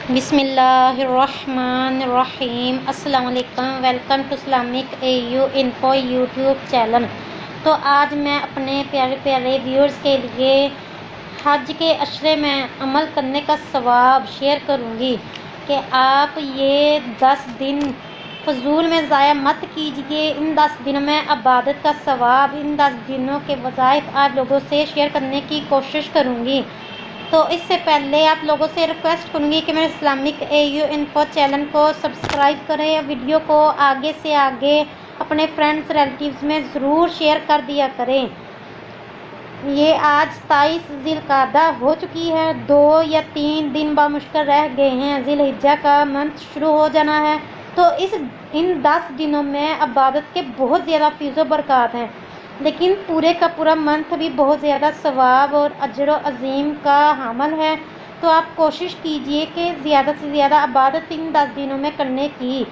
بسم اللہ الرحمن الرحیم۔ السلام علیکم، welcome to Islamic AU info YouTube channel. تو آج میں اپنے پیارے پیارے ویورز کے لیے حج کے عشرے میں عمل کرنے کا ثواب شیئر کروں گی کہ آپ یہ 10 دن فضول میں ضائع مت کیجیے۔ ان 10 دنوں میں عبادت کا ثواب، ان 10 دنوں کے وظائف آپ لوگوں سے شیئر کرنے کی کوشش کروں گی۔ تو اس سے پہلے آپ لوگوں سے ریکویسٹ کروں گی کہ میرے اسلامک AU انفو چینل کو سبسکرائب کریں، ویڈیو کو آگے سے آگے اپنے فرینڈس ریلیٹیوز میں ضرور شیئر کر دیا کریں۔ یہ آج 27 ذی القعدہ ہو چکی ہے، 2 یا 3 دن بامشکل رہ گئے ہیں، ذی الحجہ کا منتھ شروع ہو جانا ہے۔ تو ان 10 دنوں میں عبادت کے بہت زیادہ فیض و برکات ہیں، لیکن پورے کا پورا منتھ بھی بہت زیادہ ثواب اور اجر و عظیم کا حامل ہے۔ تو آپ کوشش کیجئے کہ زیادہ سے زیادہ عبادت ان 10 دنوں میں کرنے کی۔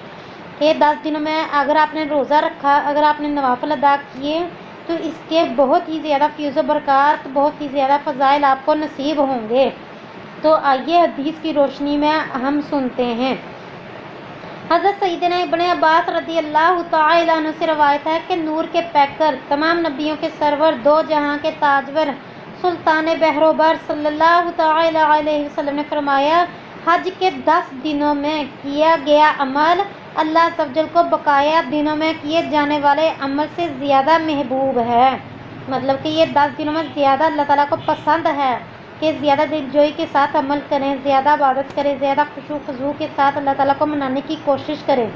یہ 10 دنوں میں اگر آپ نے روزہ رکھا، اگر آپ نے نوافل ادا کیے تو اس کے بہت ہی زیادہ فیض و برکات، بہت ہی زیادہ فضائل آپ کو نصیب ہوں گے۔ تو آئیے حدیث کی روشنی میں ہم سنتے ہیں۔ حضرت سیدنا ابن عباس رضی اللہ تعالی عنہ سے روایت ہے کہ نور کے پیکر، تمام نبیوں کے سرور، دو جہاں کے تاجور، سلطان بحروبر صلی اللہ تعالی علیہ وسلم نے فرمایا، حج کے 10 دنوں میں کیا گیا عمل اللہ عز و جل کو بقایا دنوں میں کیے جانے والے عمل سے زیادہ محبوب ہے۔ مطلب کہ یہ 10 دنوں میں زیادہ اللہ تعالیٰ کو پسند ہے کہ زیادہ دلجوئی کے ساتھ عمل کریں، زیادہ عبادت کریں، زیادہ خشوع و خضوع کے ساتھ اللہ تعالیٰ کو منانے کی کوشش کریں۔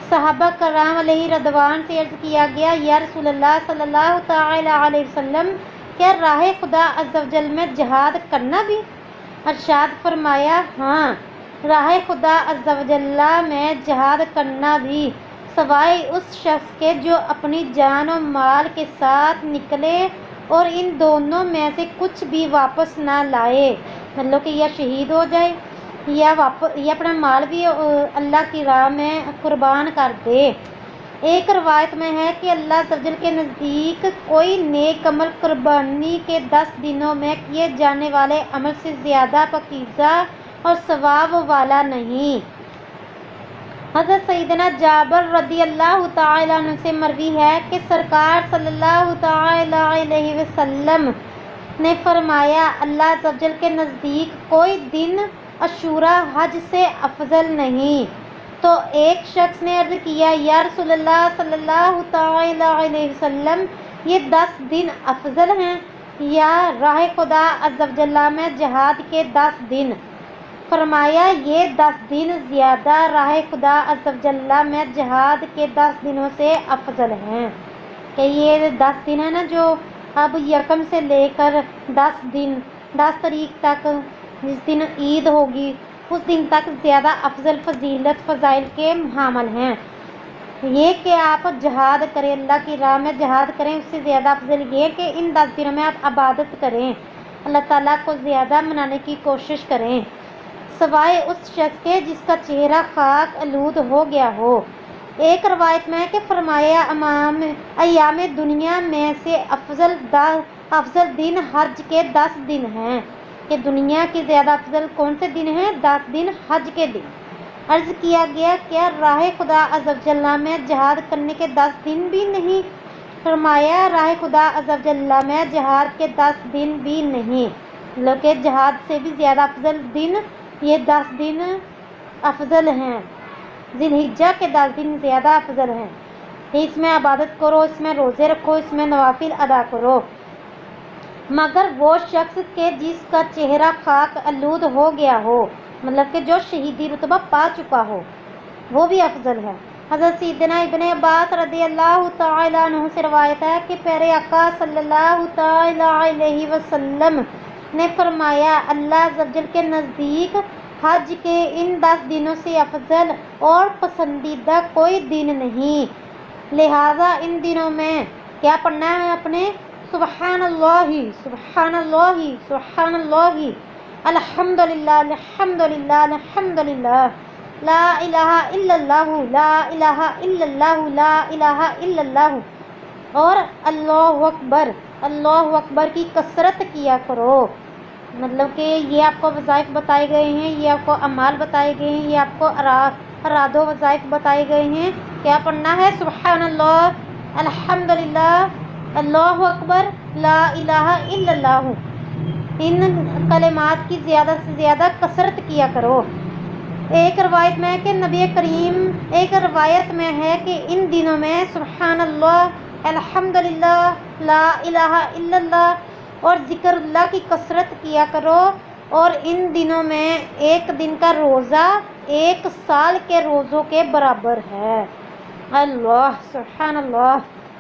صحابہ کرام علیہ رضوان سے عرض کیا گیا، یا رسول اللہ صلی اللہ تعالی علیہ وسلم، کیا راہ خدا عز و جل میں جہاد کرنا بھی؟ ارشاد فرمایا، ہاں، راہ خدا عز و جل میں جہاد کرنا بھی، سوائے اس شخص کے جو اپنی جان و مال کے ساتھ نکلے اور ان دونوں میں سے کچھ بھی واپس نہ لائے۔ مطلب کہ یا شہید ہو جائے یا اپنا مال بھی اللہ کی راہ میں قربان کر دے۔ ایک روایت میں ہے کہ اللہ عز و جل کے نزدیک کوئی نیک عمل قربانی کے 10 دنوں میں کیے جانے والے عمل سے زیادہ پاکیزہ اور ثواب والا نہیں۔ حضرت سیدنا جابر رضی اللہ تعالی عنہ سے مروی ہے کہ سرکار صلی اللہ تعالی علیہ وسلم نے فرمایا، اللہ عز و جل کے نزدیک کوئی دن عاشوراء حج سے افضل نہیں۔ تو ایک شخص نے عرض کیا، یا رسول اللہ صلی اللہ تعالی علیہ وسلم، یہ 10 دن افضل ہیں یا راہ خدا عز و جل میں جہاد کے 10 دن؟ فرمایا، یہ 10 دن زیادہ راہ خدا عز و جل میں جہاد کے 10 دنوں سے افضل ہیں۔ کہ یہ 10 دن ہے نا، جو اب یکم سے لے کر 10 تاریخ تک، جس دن عید ہوگی اس دن تک زیادہ افضل فضیلت فضائل کے حامل ہیں۔ یہ کہ آپ جہاد کریں، اللہ کی راہ میں جہاد کریں، اس سے زیادہ افضل یہ کہ ان 10 دنوں میں آپ عبادت کریں، اللہ تعالیٰ کو زیادہ منانے کی کوشش کریں، سوائے اس شخص کے جس کا چہرہ خاک آلود ہو گیا ہو۔ ایک روایت میں ہے کہ فرمایا، ایام دنیا میں سے افضل دن حج کے 10 دن ہیں۔ کہ دنیا کی زیادہ افضل کون سے دن ہیں؟ 10 دن حج کے دن۔ عرض کیا گیا، کیا راہ خدا عز و جل میں جہاد کرنے کے 10 دن بھی نہیں؟ فرمایا، راہ خدا عز و جل میں جہاد کے 10 دن بھی نہیں، لیکن جہاد سے بھی زیادہ افضل دن یہ 10 دن افضل ہیں، ذی الحجہ کے 10 دن زیادہ افضل ہیں۔ اس میں عبادت کرو، اس میں روزے رکھو، اس میں نوافل ادا کرو، مگر وہ شخص کے جس کا چہرہ خاک آلود ہو گیا ہو، مطلب کہ جو شہیدی رتبہ پا چکا ہو، وہ بھی افضل ہے۔ حضرت سیدنا ابن عباس رضی اللہ تعالی عنہ سے روایت ہے کہ پیارے آقا صلی اللہ تعالی علیہ وسلم نے فرمایا، اللہ عز و جل کے نزدیک حج کے ان 10 دنوں سے افضل اور پسندیدہ کوئی دن نہیں، لہذا ان دنوں میں کیا پڑھنا ہے اپنے؟ سبحان اللہ، سبحان اللہ، سبحان اللہ، الحمدللہ، الحمدللہ، الحمدللہ، لا الہ الا اللہ، لا الہ الا اللہ، لا الہ الا اللہ، اور اللہ اکبر، اللہ اکبر کی کثرت کیا کرو۔ مطلب کہ یہ آپ کو وظائف بتائے گئے ہیں، یہ آپ کو اعمال بتائے گئے ہیں، یہ آپ کو اراد و وظائف بتائے گئے ہیں. کیا پڑھنا ہے؟ سبحان اللہ، الحمدللہ، اللہ اکبر، لا الہ الا اللہ. ان کلمات کی زیادہ سے زیادہ کثرت کیا کرو. ایک روایت میں ہے کہ نبی کریم، ایک روایت میں ہے کہ ان دنوں میں سبحان اللہ، الحمدللہ، لا الہ الا اللہ اور ذکر اللہ کی کثرت کیا کرو. اور ان دنوں میں ایک دن کا روزہ 1 سال کے روزوں کے برابر ہے. اللہ، سبحان اللہ.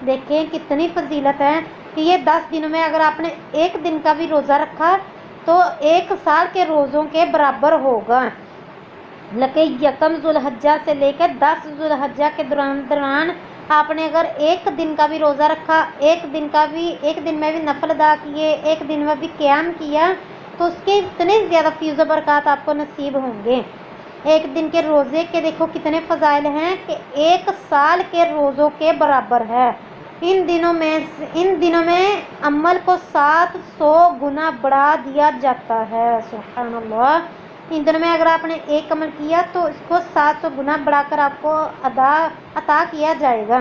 دیکھیں کتنی فضیلت ہے کہ یہ 10 دنوں میں اگر آپ نے ایک دن کا بھی روزہ رکھا تو 1 سال کے روزوں کے برابر ہوگا. لیکن یکم ذوالحجہ سے لے کے 10 ذوالحجہ کے دوران آپ نے اگر ایک دن کا بھی روزہ رکھا، ایک دن میں بھی نفل ادا کیے، ایک دن میں بھی قیام کیا، تو اس کے اتنے زیادہ فیض و برکات آپ کو نصیب ہوں گے. ایک دن کے روزے کے دیکھو کتنے فضائل ہیں کہ 1 سال کے روزوں کے برابر ہے. ان دنوں میں عمل کو 700 گنا بڑھا دیا جاتا ہے. سبحان اللہ. ان دنوں میں اگر آپ نے ایک عمل کیا تو اس کو 700 گنا بڑھا کر آپ کو عطا کیا جائے گا.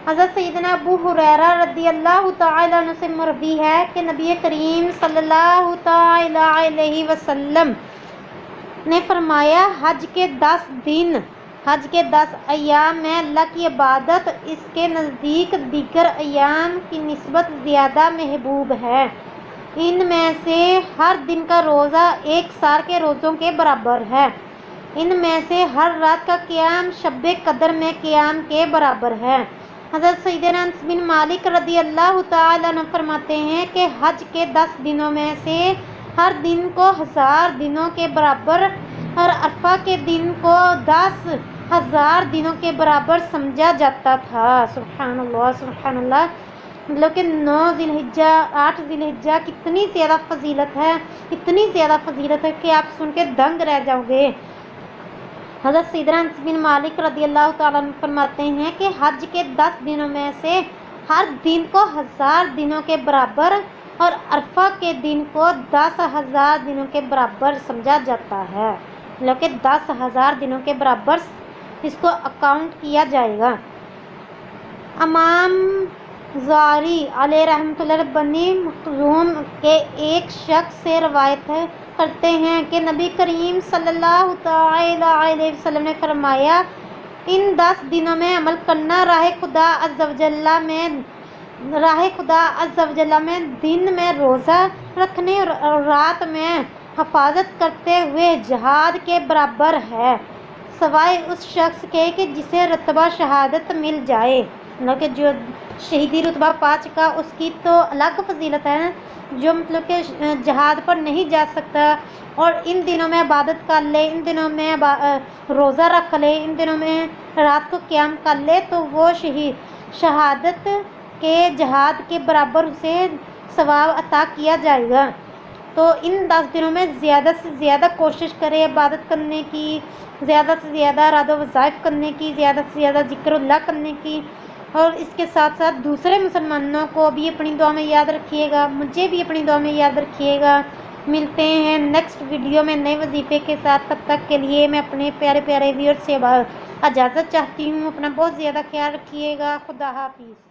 حضرت سیدنا ابو ہریرہ رضی اللہ تعالی عنہ سے مروی ہے کہ نبی کریم صلی اللہ تعالی علیہ وسلم نے فرمایا، حج کے 10 ایام میں اللہ کی عبادت اس کے نزدیک دیگر ایام کی نسبت زیادہ محبوب ہے. ان میں سے ہر دن کا روزہ 1 سال کے روزوں کے برابر ہے. ان میں سے ہر رات کا قیام شب قدر میں قیام کے برابر ہے. حضرت سیدنا انس بن مالک رضی اللہ تعالی عنہ فرماتے ہیں کہ حج کے 10 دنوں میں سے ہر دن کو 1000 دنوں کے برابر اور عرفہ کے دن کو 10,000 دنوں کے برابر سمجھا جاتا تھا. سبحان اللہ، سبحان اللہ. مطلب کہ 9 ذی الحجہ، 8 ذی الحجہ کتنی زیادہ فضیلت ہے، اتنی زیادہ فضیلت ہے کہ آپ سن کے دنگ رہ جاؤ گے. حضرت سیدنا انس بن مالک رضی اللہ تعالیٰ عنہ فرماتے ہیں کہ حج کے 10 دنوں میں سے ہر دن کو 1000 دنوں کے برابر اور عرفہ کے دن کو 10,000 دنوں کے برابر سمجھا جاتا ہے. مطلب کہ 10,000 دنوں کے برابر اس کو اکاؤنٹ کیا جائے گا. امام زاری علیہ رحمۃ اللہ بنی مخزوم کے ایک شخص سے روایت کرتے ہیں کہ نبی کریم صلی اللہ تعالی علیہ وسلم نے فرمایا، ان 10 دنوں میں عمل کرنا راہ خدا عز و جل میں دن میں روزہ رکھنے اور رات میں حفاظت کرتے ہوئے جہاد کے برابر ہے، سوائے اس شخص کے کہ جسے رتبہ شہادت مل جائے. مطلب کہ جو شہیدی رتبہ پا چکا اس کی تو الگ فضیلت ہے، جو مطلب کہ جہاد پر نہیں جا سکتا اور ان دنوں میں عبادت کر لے، ان دنوں میں روزہ رکھ لے، ان دنوں میں رات کو قیام کر لے تو وہ شہادت کے جہاد کے برابر اسے ثواب عطا کیا جائے گا. تو ان 10 دنوں میں زیادہ سے زیادہ کوشش کرے عبادت کرنے کی، زیادہ سے زیادہ اراد و وظائف کرنے کی، زیادہ سے زیادہ ذکر اللہ کرنے کی، اور اس کے ساتھ ساتھ دوسرے مسلمانوں کو بھی اپنی دعا میں یاد رکھیے گا، مجھے بھی اپنی دعا میں یاد رکھیے گا. ملتے ہیں نیکسٹ ویڈیو میں نئے وظیفے کے ساتھ. تب تک کے لیے میں اپنے پیارے پیارے ویور سے اجازت چاہتی ہوں. اپنا بہت زیادہ خیال رکھیے گا. خدا حافظ.